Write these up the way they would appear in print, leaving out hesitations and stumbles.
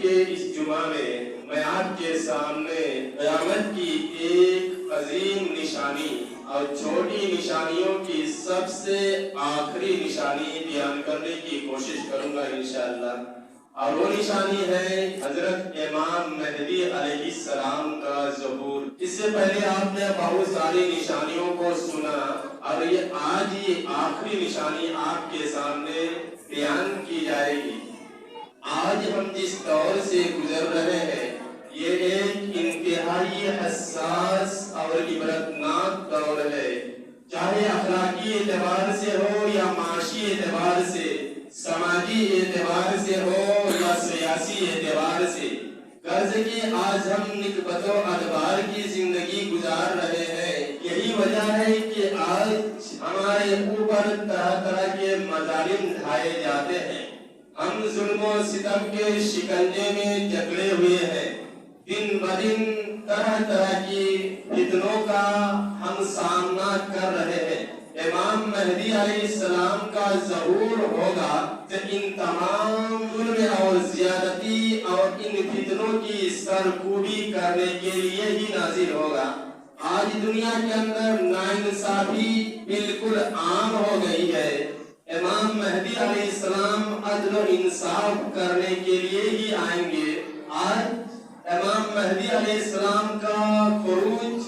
کے اس جمعہ میں میں آپ کے سامنے قیامت کی ایک عظیم نشانی اور چھوٹی نشانیوں کی سب سے آخری نشانی بیان کرنے کی کوشش کروں گا انشاءاللہ، اور وہ نشانی ہے حضرت امام مہدی علیہ السلام کا ظہور۔ اس سے پہلے آپ نے بہت ساری نشانیوں کو سنا، اور آج یہ آخری نشانی آپ کے سامنے بیان کی جائے گی۔ آج ہم جس دور سے گزر رہے ہیں یہ ایک انتہائی حساس اور عبرتناک دور ہے، چاہے اخلاقی اعتبار سے ہو یا معاشی اعتبار سے، سماجی اعتبار سے ہو یا سیاسی اعتبار سے۔ غرض کہ آج ہم نکبت و ادبار کی زندگی گزار رہے ہیں، یہی وجہ ہے کہ آج ہمارے اوپر طرح طرح کے مظالم ڈھائے جاتے ہیں، ہم ظلم و ستم کے شکنجے میں جکڑے ہوئے ہیں، دن بدن طرح طرح کی فتنوں کا ہم سامنا کر رہے ہیں۔ امام مہدی علیہ السلام کا ظہور ہوگا تو ان تمام ظلم اور زیادتی اور ان فتنوں کی سرکوبی کرنے کے لیے ہی نازل ہوگا۔ آج دنیا کے اندر ناانصافی بالکل عام ہو گئی ہے، امام مہدی علیہ السلام عدل و انصاف کرنے کے لیے ہی آئیں گے۔ آج امام مہدی علیہ السلام کا خروج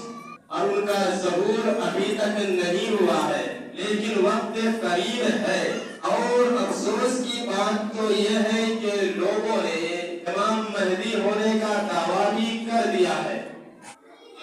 اور ان کا ظہور ابھی تک نہیں ہوا ہے، لیکن وقت قریب ہے، اور افسوس کی بات تو یہ ہے کہ لوگوں نے امام مہدی ہونے کا دعویٰ بھی کر دیا ہے۔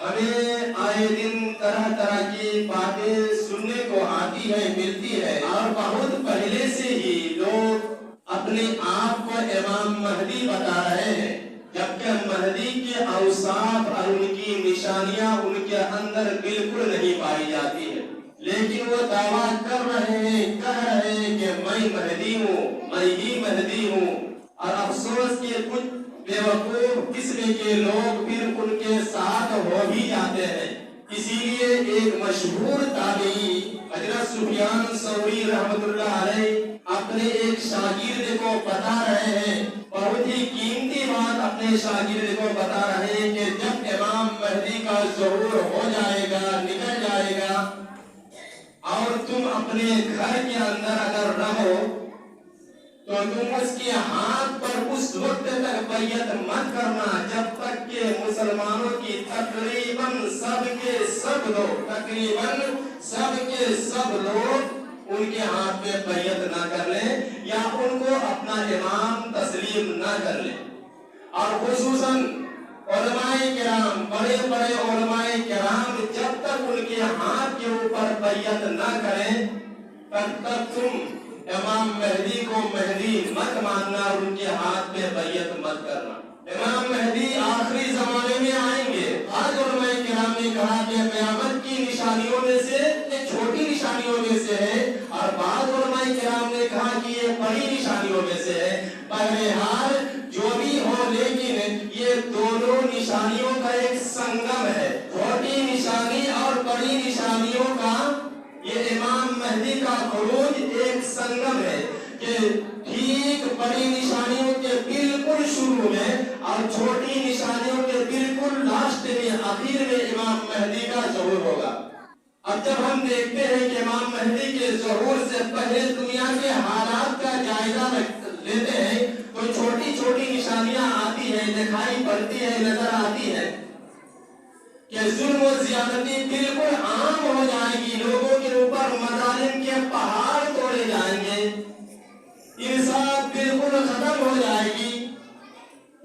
ہمیں آئے دن طرح طرح کی باتیں سننے کو آتی ہے، ملتی ہے، اور بہت پہلے سے ہی لوگ اپنے آپ کو امام مہدی بتا رہے ہیں، جبکہ مہدی کے اوصاف اور ان کی نشانیاں ان کے اندر بالکل نہیں پائی جاتی ہے، لیکن وہ دعویٰ کر رہے ہیں، کہہ رہے ہیں کہ میں مہدی ہوں، میں ہی مہدی ہوں۔ اور افسوس کہ کچھ بیوقوف قسم کے لوگ پھر ان کے ساتھ ہو بھی جاتے ہیں۔ اسی لیے ایک مشہور تابعی حضرت سفیان ثوری رحمۃ اللہ علیہ اپنے ایک شاگرد کو بتا رہے ہیں، بہت ہی قیمتی بات اپنے شاگرد کو بتا رہے ہیں کہ جب امام مہدی کا ظہور ہو جائے گا، نکل جائے گا، اور تم اپنے گھر کے اندر اگر رہو تو تم اس کے ہاتھ پر اس وقت تک بیعت مت کرنا جب تک کہ مسلمانوں کی تقریباً سب کے سب لوگ ان کے ہاتھ میں بیعت نہ کر لیں یا ان کو اپنا امام تسلیم نہ کر لیں۔ اور خصوصاً علماء کرام، بڑے بڑے علماء کرام جب تک ان کے ہاتھ کے اوپر بیعت نہ کریں تب تک تم امام مہدی کو مہدی مت ماننا اور ان کے ہاتھ پہ بیعت مت کرنا۔ امام مہدی آخری زمانے میں آئیں گے۔ آج علماء کرام نے کہا کہ قیامت کی نشانیوں میں سے یہ چھوٹی نشانیوں میں سے ہے، اور بعض علماء کرام نے کہا کہ یہ بڑی نشانیوں میں سے ہے۔ بہرحال جو بھی ہو، لیکن یہ دونوں نشانیوں کا ایک سنگم ہے، چھوٹی نشانی اور بڑی نشانیوں کا یہ امام مہدی کا خروج ایک سنگم ہے کہ ٹھیک بڑی نشانیوں کے بالکل شروع میں اور چھوٹی نشانیوں کے بالکل لاسٹ میں، آخر میں امام مہدی کا ظہور ہوگا۔ اب جب ہم دیکھتے ہیں کہ امام مہدی کے ظہور سے پہلے دنیا کے حالات کا جائزہ لیتے ہیں تو چھوٹی چھوٹی نشانیاں آتی ہیں، دکھائی پڑتی ہے، نظر آتی ہے کہ ظلم و زیادتی بالکل عام ہو جائے گی، لوگوں کے اوپر مظالم کے پہاڑ توڑے جائیں گے، انصاف بالکل ختم ہو جائے گی،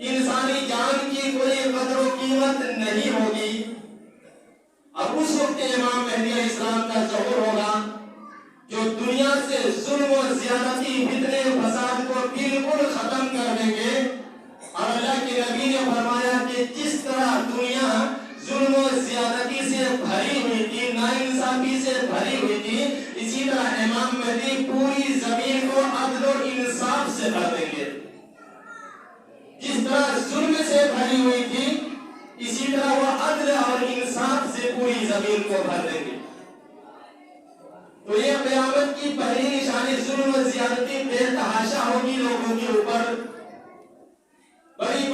انسانی جان کی کوئی قدر و قیمت نہیں ہوگی۔ اب اس وقت امام مہدی علیہ السلام کا ظہور ہوگا جو دنیا سے ظلم و زیادتی، فتنے فساد کو بالکل ختم کر دیں گے۔ اور اللہ کے نبی نے فرمایا کہ جس طرح دنیا ظلم و زیادتی سے بھری ہوئی تھی، ناانصافی سے بھری ہوئی تھی، اسی طرح امام مہدی پوری زمین کو عدل و انصاف سے بھر دیں گے۔ جس طرح ظلم سے بھری ہوئی تھی اسی طرح وہ عدل اور انصاف سے پوری زمین کو بھر دیں گے۔ تو یہ قیامت کی پہلی نشانی ظلم و زیادتی بے تحاشا ہوگی لوگوں کے اوپر، بڑی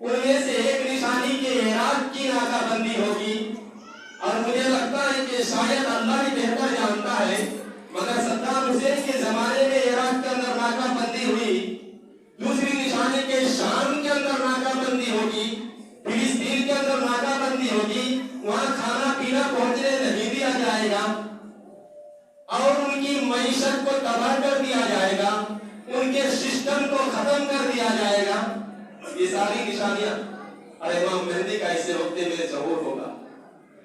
ان میں سے ایک نشانی کے عراق کی ناکہ بندی ہوگی، اور مجھے لگتا ہے کہ شاید اللہ بھی بہتر جانتا ہے، مگر صدام حسین کے زمانے میں عراق کے اندر ناکہ بندی ہوئی۔ دوسری نشانی کے شام کے اندر ناکہ بندی ہوگی، فلسطین کے اندر ناکہ بندی ہوگی، وہاں کھانا پینا پہنچنے نہیں دیا جائے گا، اور ان کی معیشت کو تباہ کر دیا جائے گا، ان کے سسٹم کو ختم کر دیا جائے گا۔ یہ ساری نشانیاں اور امام مہدی کا اس وقت میں ظہور ہوگا۔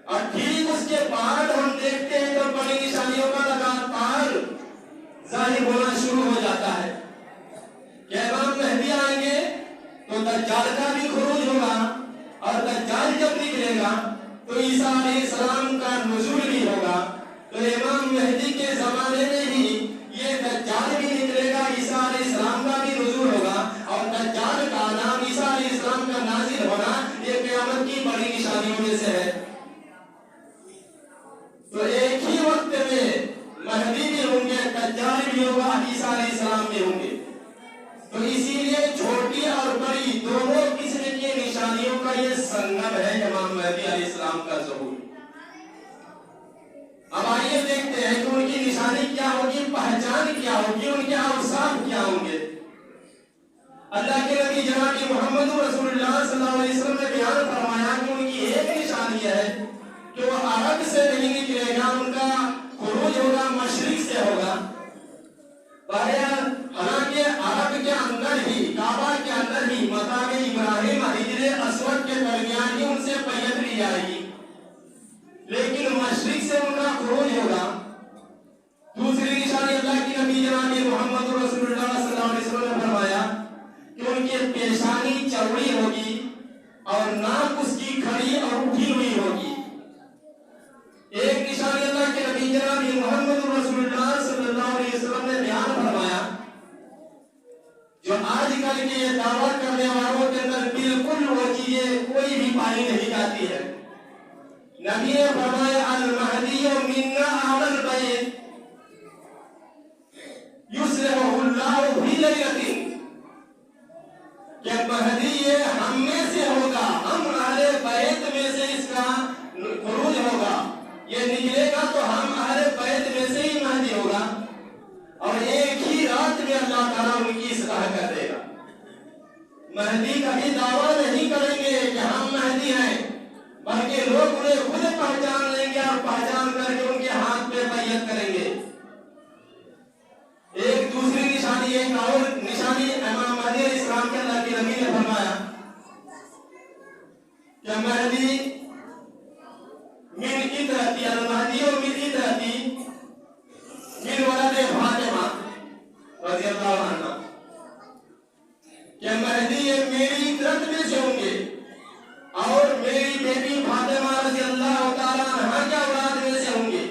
اور ٹھیک اس کے بعد ہم دیکھتے ہیں تو بڑی نشانیوں کا لگاتار ظاہر ہونا شروع ہو جاتا ہے کہ امام مہدی آئیں گے تو دجال کا بھی خروج ہوگا، اور دجال جب نکلے گا تو عیسیٰ علیہ السلام کا نزول بھی ہوگا۔ تو امام مہدی کے زمانے میں ہی یہ دجال بھی نکلے گا، عیسیٰ علیہ السلام کا بھی نزول ہوگا، اور دجال کا نام عیسیٰ علیہ السلام کا نازل ہونا یہ قیامت کی بڑی نشانیوں میں سے ہے۔ تو ایک ہی وقت میں مہدی بھی ہوں گے، دجال بھی ہوگا، عیسیٰ علیہ السلام بھی ہوں گے۔ تو اسی لیے چھوٹی اور بڑی دونوں قسم کی نشانیوں کا یہ سنگم ہے امام مہدی علیہ السلام کا ظہور۔ اب آئیے دیکھتے ہیں کہ ان کی نشانی کیا ہوگی، پہچان کیا ہوگی، ان کے اوصاف کیا ہوں گے۔ اللہ کے نبی جناب محمد رسول اللہ صلی اللہ علیہ وسلم نے بیان فرمایا کہ ان کی ایک نشانی ہے کہ وہ عرب سے نہیں نکلے گا، ان کا خروج ہوگا مشرق سے ہوگا۔ حالانکہ عرب کے اندر ہی، کعبہ کے اندر ہی، مقام ابراہیم حجر اسود کے درمیان ہی ان سے بیعت لی جائے گی، لیکن مشرق سے ان کا خروج ہوگا۔ دوسری نشانی اللہ کی نبی جناب محمد رسول اللہ صلی اللہ علیہ وسلم نے فرمایا کہ ان کی پیشانی چوڑی ہوگی اور ناک اس کی کھڑی اور اٹھی ہوئی ہوگی۔ ایک نشانی اللہ کے نبی جناب محمد رسول اللہ صلی اللہ علیہ وسلم نے بیان فرمایا، جو آج کل کے یہ دعویٰ کرنے والوں کے اندر بالکل وہ چیزیں کوئی بھی پائی نہیں جاتی ہے۔ نبی نے فرمایا المہدی منا اہل البیت یصلح اللہ فی لیلۃ، کہ مہدی یہ ہم میں سے ہوگا، ہم اہل بیت میں سے اس کا خروج ہوگا، یہ نکلے گا تو ہم اہل بیت میں سے ہی مہدی ہوگا، اور ایک ہی رات میں اللہ تعالیٰ ان کی اصلاح کر دے گا۔ مہدی کبھی دعویٰ نہیں کریں گے کہ ہم مہدی ہیں، بلکہ لوگ انہیں خود پہچان لیں گے اور پہچان کر کے ان کے ہاتھ پہ بیعت کریں گے۔ ایک دوسری نشانی، ایک اور نشانی امام مہدی علیہ السلام کے اللہ کے نبی نے فرمایا کہ مہدی من اطرتی، المہدی من اطرتی من ولد فاطمہ رضی اللہ عنہ، کہ مہدی یہ میری اطرت میں سے ہوں گے اور میری بیٹی فاطمہ رضی اللہ تعالیٰ عنہ کے اولاد میں سے ہوں گے۔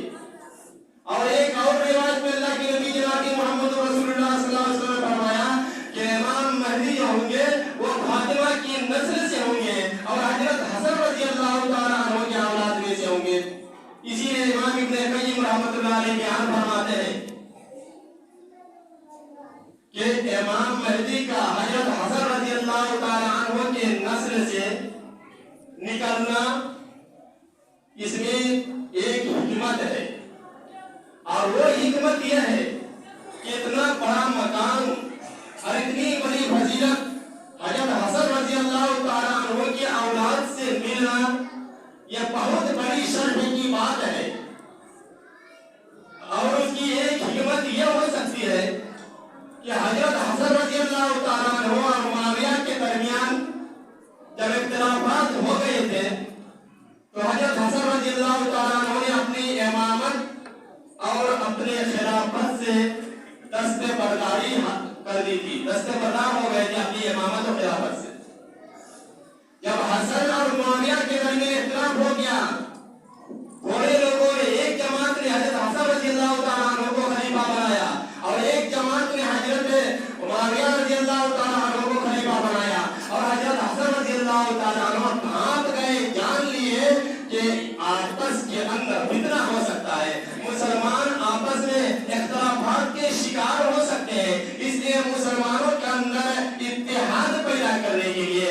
اور ایک اور روایت میں اللہ کے نبی جناب محمد رسول اللہ صلی اللہ علیہ وسلم نے فرمایا کہ امام مہدی جو ہوں گے وہ فاطمہ کی نسل سے ہوں گے اور حضرت حسن رضی اللہ تعالیٰ عنہ کے اولاد میں سے ہوں گے۔ اسی لیے امام ابن قیم رحمۃ اللہ علیہ بیان فرماتے ہیں کہ امام مہدی کا حضرت حسن رضی اللہ تعالیٰ عنہ کے نسل سے نکلنا، اس میں ایک حکمت ہے، اور وہ حکمت یہ ہے کہ اتنا بڑا مقام اور اتنی بڑی فضیلت حضرت حسن رضی اللہ تعالیٰ عنہ کی اولاد سے ملنا یہ بہت بڑی شرف کی بات ہے۔ اور اس کی ایک حکمت یہ ہو سکتی ہے کہ حضرت حسن رضی اللہ تعالیٰ عنہ اور معاویہ کے درمیان جب اختلافات ہو گئے تھے تو حضرت حسن رضی اللہ تعالیٰ عنہ نے اپنی امامت اور اپنے خلافت سے دست برداری کر دی تھی، دست بردار ہو گئے تھے اپنی امامت اور خلافت سے۔ جب حسن اور معاویہ کے درمیان اختلاف ہو گیا، تھوڑے لوگوں نے، ایک جماعت نے حضرت حسن رضی اللہ تعالیٰ عنہ کو خلیفہ بنایا اور ایک جماعت نے حضرت معاویہ رضی اللہ تعالیٰ عنہ کو خلیفہ بنایا، اور حضرت حسن رضی اللہ تعالیٰ عنہ بھاگ گئے، جان لیے کہ آپس کے اندر فتنہ ہو سکتا ہے، مسلمان آپس میں اختلافات کے شکار ہو سکتے ہیں، اس لیے مسلمانوں کے اندر اتحاد پیدا کرنے کے لیے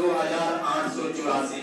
2884।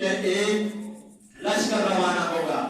کہ ایک لشکر روانہ ہوگا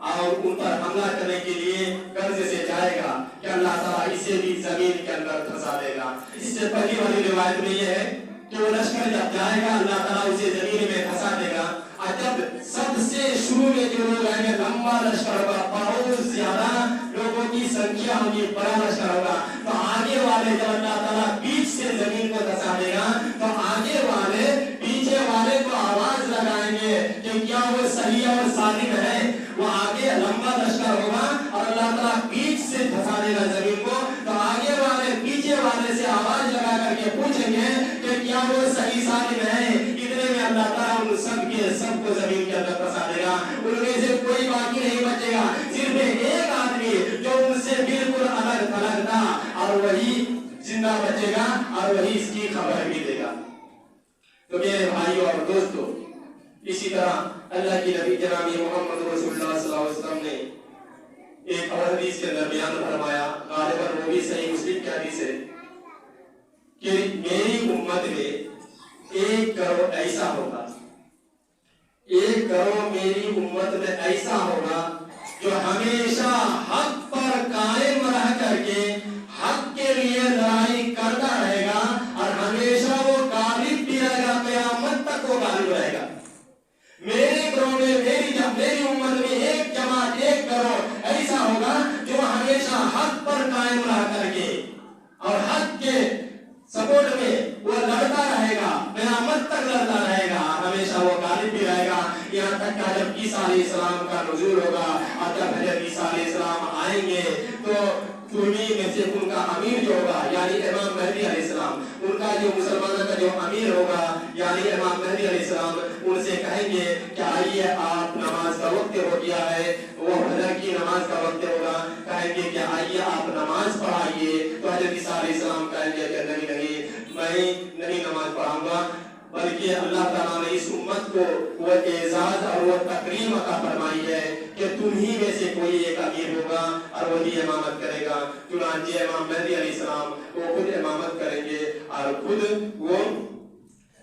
اور ان پر حملہ کرنے کے لیے غرض سے جائے گا کہ اللہ تعالیٰ اسے بھی زمین کے اندر دھسا دے گا. اس سے پہلی والی روایت میں یہ ہے کہ وہ لشکر جب جائے گا اللہ تعالیٰ اسے زمین میں دھسا دے گا. اور جب سب سے شروع میں جو لوگ آئیں گے لمبا لشکر ہوگا, بہت زیادہ لوگوں کی سنکھیا ہوگی, بڑا لشکر ہوگا, تو آگے والے جب اللہ تعالیٰ بیچ سے زمین کو دھسا دے گا تو آگے والے پیچھے والے کو آواز لگائیں گے کہ کیا وہ صحیح اور سالم ہے. وہ آگے لمبا لشکر ہوگا اور اللہ تعالیٰ بیچ سے دھسا دے گا زمین کو, تو آگے والے پیچھے والے سے آواز لگا کر کے پوچھیں گے کہ کیا وہ صحیح سالم ہے. اتنے میں اللہ تعالیٰ ان سب کو زمین کے اندر دھسا دے گا. ان میں سے کوئی باقی نہیں بچے گا, صرف ایک آدمی جو ان سے بالکل الگ تھلگ تھا اور وہی زندہ بچے گا اور وہی اس کی خبر بھی دے گا. تو میرے بھائیوں اور دوستوں, اسی طرح اللہ کی نبی جناب محمد رسول اللہ صلی اللہ علیہ وسلم نے ایک اور حدیث کے اندر بیان فرمایا, غالباً وہ بھی صحیح مسلم کی حدیث ہے, کہ میری امت میں 1 کروڑ ایسا ہوگا, 1 کروڑ میری امت میں ایسا ہوگا جو ہمیشہ حق پر قائم رہ کر کے حق کے لیے لڑائی کرتا رہے گا اور ہمیشہ وہ غالب بھی رہے گا, قیامت تک وہ غالب رہے گا. میرے گروہ میں میری امت میں 1 جماعت 1 کروڑ ایسا ہوگا جو ہمیشہ حق پر قائم رہ کر کے اور حق کے سپورٹ میں وہ لڑتا رہے گا, قیامت تک لڑتا رہے گا, ہمیشہ وہ غالب بھی رہے گا. یہاں تک کہ جب عیسیٰ علیہ السلام کا نزول ہوگا اور جب حضرت عیسیٰ علیہ السلام آئیں گے تو تمہیں میں سے ان کا امیر جو ہوگا یعنی امام مہدی علیہ السلام, ان کا جو مسلمانوں کا جو امیر ہوگا یعنی امام مہدی علیہ السلام, ان سے کہیں گے کہ آئیے آپ نماز کا وقت ہو گیا ہے, وہ فجر کی نماز کا وقت ہوگا, کہیں گے کہ آئیے آپ نماز پڑھائیے, تو حضرت عیسیٰ علیہ السلام کہیں گے کہ نہیں میں نہیں نماز پڑھاؤں گا, بلکہ اللہ تعالیٰ نے اس امت کو وہ اعزاز اور وہ تکریم عطا فرمائی ہے کہ تم ہی میں سے کوئی ایک امیر ہوگا اور وہی امامت کرے گا. چنانچہ امام مہدی علیہ السلام وہ خود امامت کریں گے اور خود وہ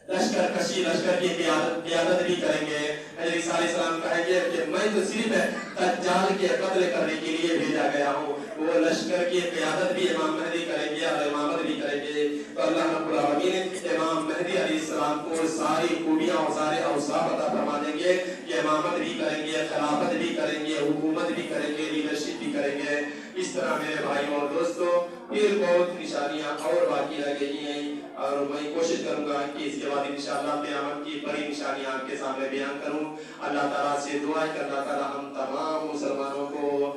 لشکر کی قیادت بھی کریں گے. حضرت عیسیٰ علیہ السلام کہیں گے کہ میں تو صرف دجال کے قتل کرنے کے لیے بھیجا گیا ہوں, وہ لشکر کی قیادت بھی امام مہدی کریں گے اور امامت بھی کریں گے. تو اللہ رب العالمین امام مہدی علیہ السلام کو ساری خوبیاں اور سارے اوصاف عطا فرما دیں گے کہ امامت بھی کریں گے, خلافت بھی کریں گے, حکومت بھی کریں گے, لیڈرشپ بھی کریں گے. اس طرح میرے بھائیوں اور دوستوں پھر بہت نشانیاں اور باقی رہ گئی ہیں اور میں کوشش کروں گا کہ اس کے بعد انشاءاللہ قیامت کی بڑی نشانیاں آپ کے سامنے بیان کروں. اللہ تعالیٰ سے دعا ہے کہ اللہ تعالیٰ ہم تمام مسلمانوں کو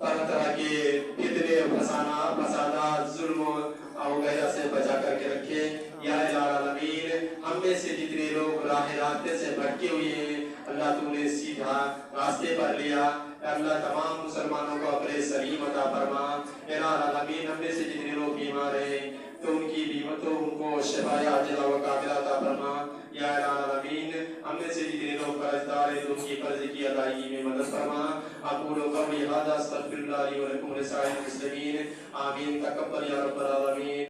طرح طرح کے فتنے, فسادات, ظلم اور وغیرہ سے بچا کر کے رکھے. یا الہ العالمین, ہم میں سے جتنے لوگ راہ راستے سے بھٹکے ہوئے ہیں اللہ تو نے سیدھا راستے پر لیا. اللہ تمام مسلمانوں کو اپنے سلیم عطا فرما. الہ العالمین, ہم میں سے جتنے لوگ بیمار ہیں تو ان کی بیمتوں ان کو شفا عاجلہ و کاملہ عطا فرما. یا الہ العالمین, ہم میں سے جتنے لوگ قرضدار ہیں تو ان کی قرض کی ادائیگی میں مدد فرما. اقول قولی ھذا استغفر اللہ لی و لکم ولسائر المسلمین. آمین. تقبل یا رب العالمین.